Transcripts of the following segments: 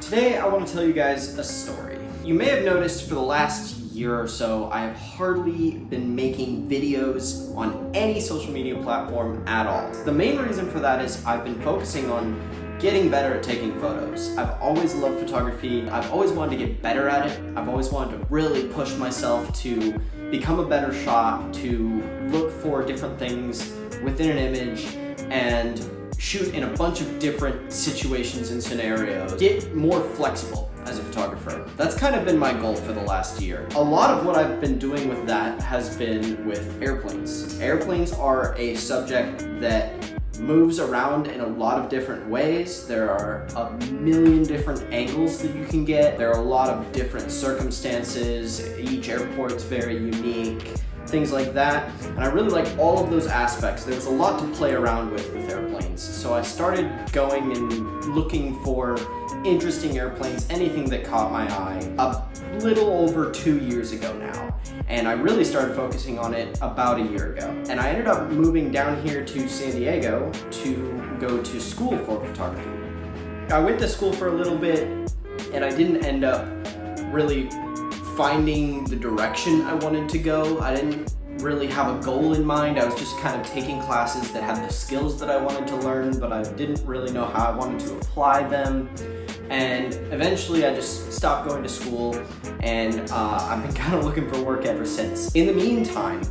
Today I want to tell you guys a story. You may have noticed for the last year or so, I have hardly been making videos on any social media platform at all. The main reason for that is I've been focusing on getting better at taking photos. I've always loved photography. I've always wanted to get better at it. I've always wanted to really push myself to become a better shot, to look for different things within an image and shoot in a bunch of different situations and scenarios. Get more flexible as a photographer. That's kind of been my goal for the last year. A lot of what I've been doing with that has been with airplanes. Airplanes are a subject that moves around in a lot of different ways. There are a million different angles that you can get. There are a lot of different circumstances. Each airport's very unique, things like that. And I really like all of those aspects. There was a lot to play around with airplanes. So I started going and looking for interesting airplanes, anything that caught my eye, a little over 2 years ago now. And I really started focusing on it about a year ago. And I ended up moving down here to San Diego to go to school for photography. I went to school for a little bit and I didn't end up really finding the direction I wanted to go. I didn't really have a goal in mind. I was just kind of taking classes that had the skills that I wanted to learn, but I didn't really know how I wanted to apply them. And eventually I just stopped going to school and I've been kind of looking for work ever since. In the meantime,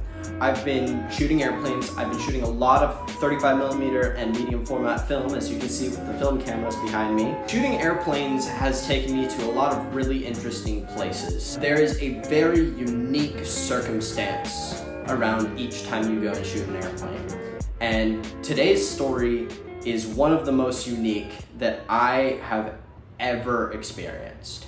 I've been shooting airplanes. I've been shooting a lot of 35mm and medium format film, as you can see with the film cameras behind me. Shooting airplanes has taken me to a lot of really interesting places. There is a very unique circumstance around each time you go and shoot an airplane. And today's story is one of the most unique that I have ever experienced.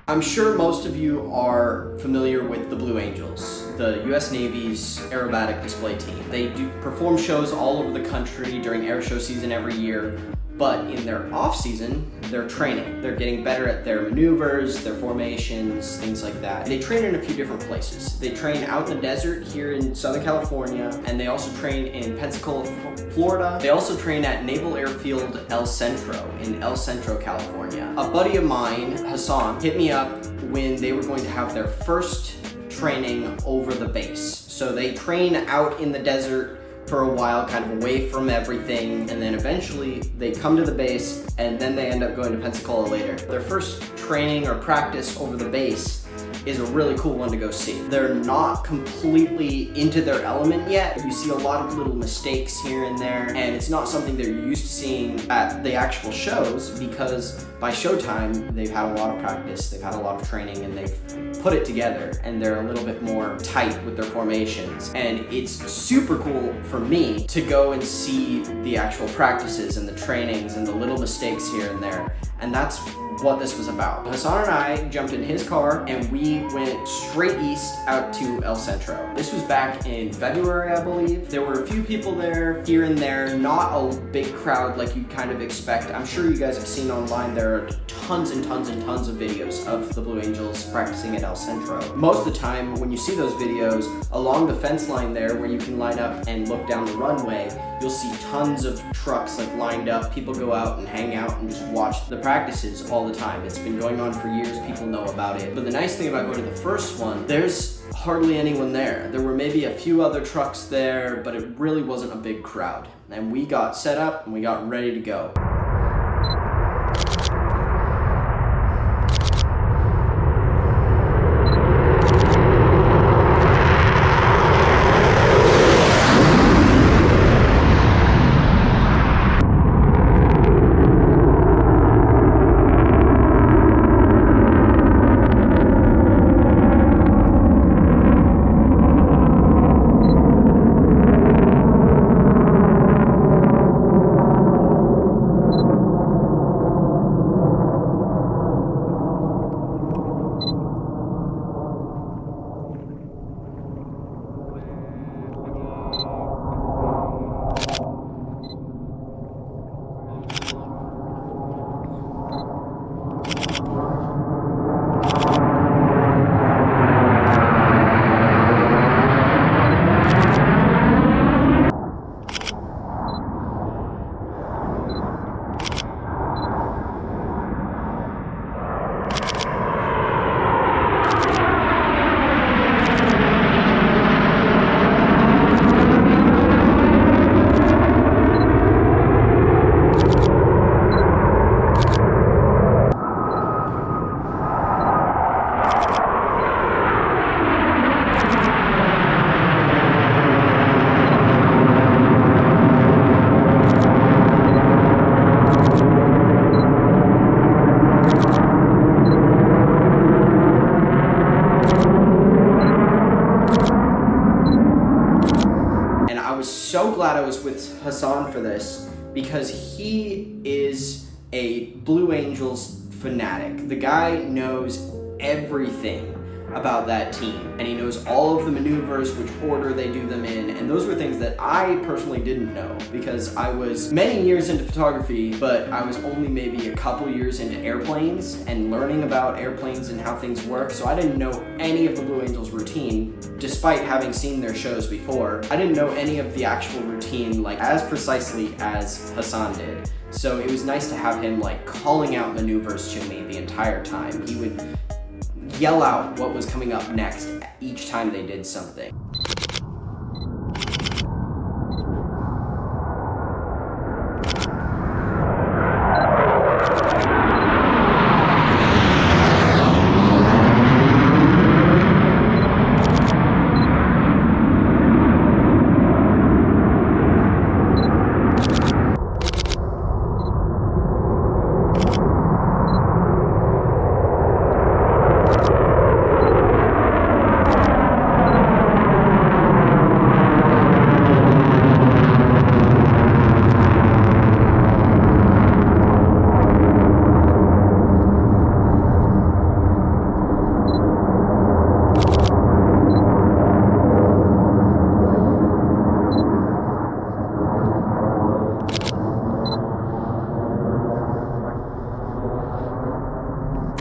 I'm sure most of you are familiar with the Blue Angels, the US Navy's aerobatic display team. They do perform shows all over the country during air show season every year, but in their off season, they're training. They're getting better at their maneuvers, their formations, things like that. They train in a few different places. They train out in the desert here in Southern California, and they also train in Pensacola, Florida. They also train at Naval Airfield El Centro in El Centro, California. A buddy of mine, Hassan, hit me up when they were going to have their first training over the base. So they train out in the desert for a while, kind of away from everything, and then eventually they come to the base and then they end up going to Pensacola later. Their first training or practice over the base is a really cool one to go see. They're not completely into their element yet. You see a lot of little mistakes here and there, and it's not something they're used to seeing at the actual shows, because by showtime, they've had a lot of practice, they've had a lot of training, and they've put it together, and they're a little bit more tight with their formations. And it's super cool for me to go and see the actual practices and the trainings and the little mistakes here and there. And that's what this was about. Hassan and I jumped in his car and we went straight east out to El Centro. This was back in February, I believe. There were a few people there, here and there, not a big crowd like you'd kind of expect. I'm sure you guys have seen online, there are tons and tons and tons of videos of the Blue Angels practicing at El Centro. Most of the time, when you see those videos, along the fence line there where you can line up and look down the runway, you'll see tons of trucks like lined up. People go out and hang out and just watch the practices all the time. It's been going on for years, people know about it. But the nice thing about going to the first one, there's hardly anyone there. There were maybe a few other trucks there, but it really wasn't a big crowd. And we got set up and we got ready to go. so glad I was with Hassan for this because he is a Blue Angels fanatic. The guy knows everything about that team, and he knows all of the maneuvers, which order they do them in, and those were things that I personally didn't know because I was many years into photography, but I was only maybe a couple years into airplanes and learning about airplanes and how things work, so I didn't know any of the Blue Angels routine, despite having seen their shows before. I didn't know any of the actual routine like as precisely as Hassan did. So it was nice to have him like calling out maneuvers to me the entire time. He would yell out what was coming up next each time they did something.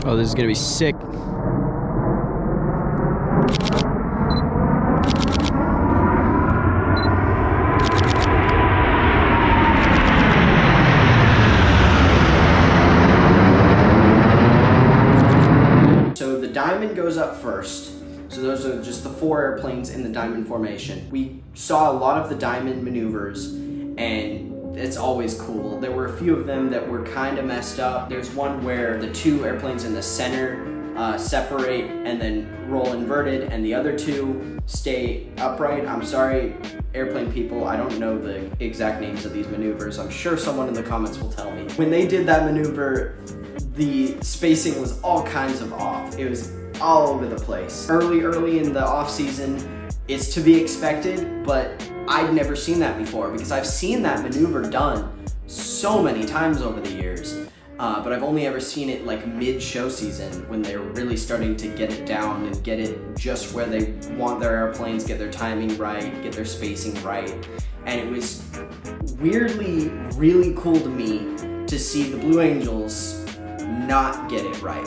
Oh, this is gonna be sick. So the diamond goes up first. So those are just the 4 airplanes in the diamond formation. We saw a lot of the diamond maneuvers, and it's always cool. There were a few of them that were kind of messed up. There's one where the 2 airplanes in the center separate and then roll inverted, and the other 2 stay upright. I'm sorry, airplane people, I don't know the exact names of these maneuvers. I'm sure someone in the comments will tell me. When they did that maneuver, the spacing was all kinds of off. It was all over the place. Early in the off season, it's to be expected, but I'd never seen that before because I've seen that maneuver done so many times over the years, but I've only ever seen it like mid-show season when they're really starting to get it down and get it just where they want their airplanes, get their timing right, get their spacing right. And it was weirdly really cool to me to see the Blue Angels not get it right.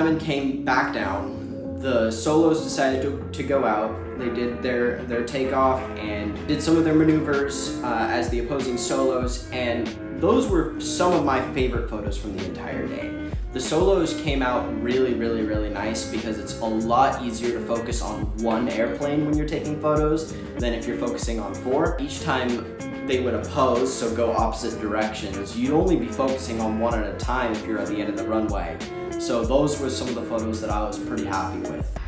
diamond came back down, the solos decided to go out. They did their takeoff and did some of their maneuvers as the opposing solos, and those were some of my favorite photos from the entire day. The solos came out really, really, really nice because it's a lot easier to focus on one airplane when you're taking photos than if you're focusing on 4. Each time they would oppose, so go opposite directions, you'd only be focusing on one at a time if you're at the end of the runway. So those were some of the photos that I was pretty happy with.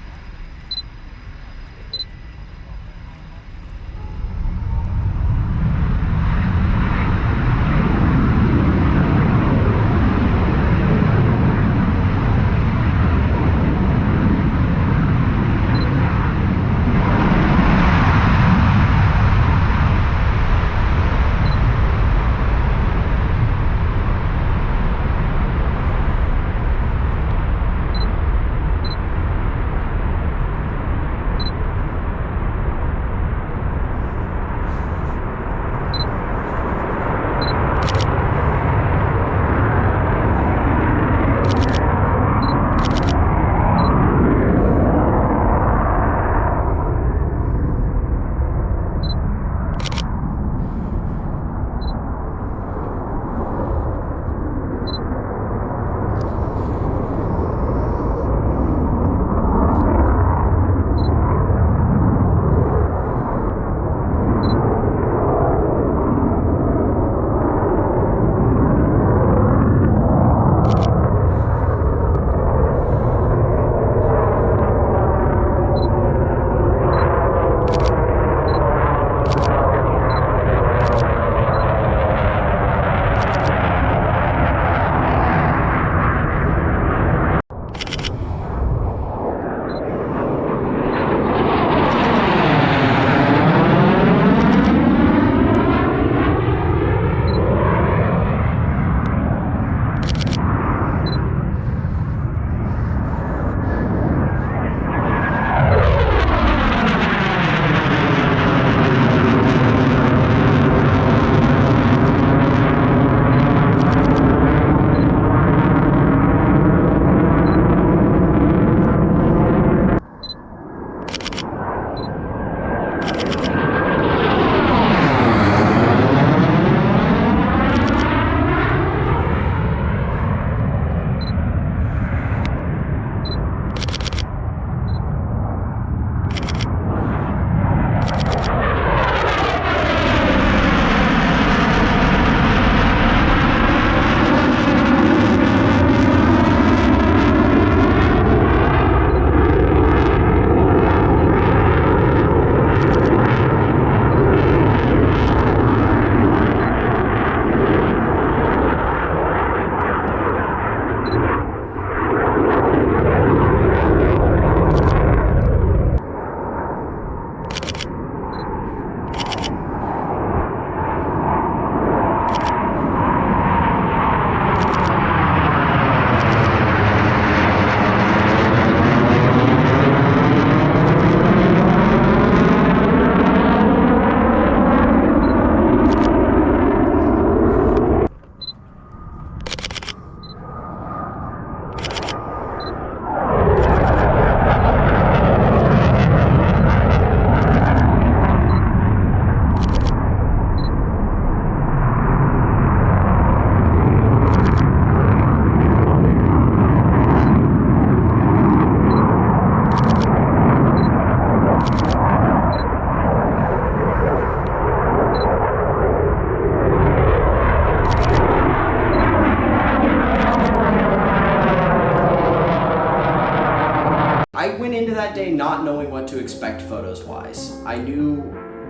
I went into that day not knowing what to expect photos-wise. I knew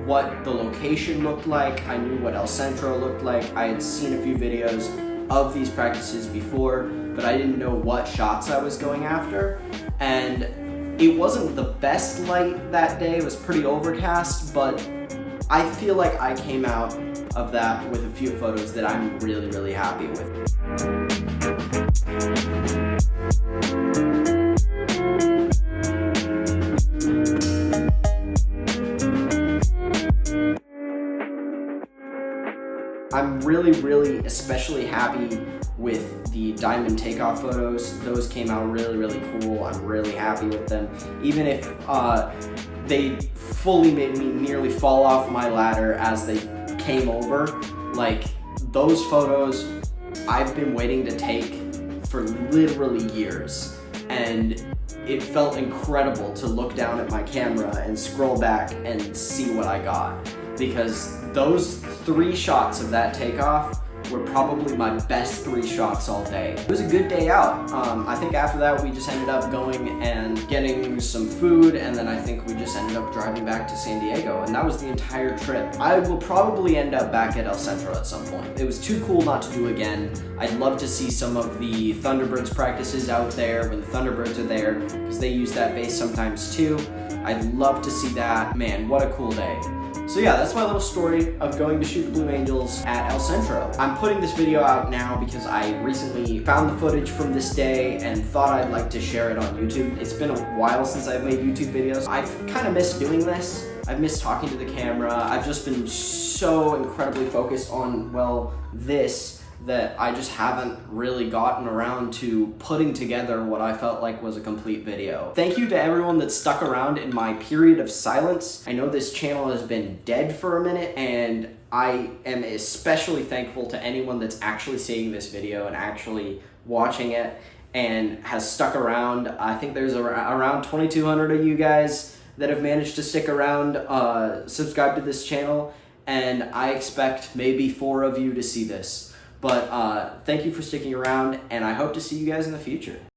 what the location looked like, I knew what El Centro looked like, I had seen a few videos of these practices before, but I didn't know what shots I was going after. And it wasn't the best light that day, it was pretty overcast, but I feel like I came out of that with a few photos that I'm really, really happy with. I'm really especially happy with the diamond takeoff photos. Those came out really cool. I'm really happy with them. Even if they fully made me nearly fall off my ladder as they came over, like those photos I've been waiting to take for literally years, and it felt incredible to look down at my camera and scroll back and see what I got, because those 3 shots of that takeoff were probably my best 3 shots all day. It was a good day out. I think after that we just ended up going and getting some food, and then I think we just ended up driving back to San Diego, and that was the entire trip. I will probably end up back at El Centro at some point. It was too cool not to do again. I'd love to see some of the Thunderbirds practices out there when the Thunderbirds are there, because they use that base sometimes too. I'd love to see that. Man, what a cool day. So yeah, that's my little story of going to shoot the Blue Angels at El Centro. I'm putting this video out now because I recently found the footage from this day and thought I'd like to share it on YouTube. It's been a while since I've made YouTube videos. I've kind of missed doing this. I've missed talking to the camera. I've just been so incredibly focused on, well, this, that I just haven't really gotten around to putting together what I felt like was a complete video. Thank you to everyone that stuck around in my period of silence. I know this channel has been dead for a minute, and I am especially thankful to anyone that's actually seeing this video and actually watching it and has stuck around. I think there's around 2,200 of you guys that have managed to stick around, subscribe to this channel, and I expect maybe 4 of you to see this. But thank you for sticking around, and I hope to see you guys in the future.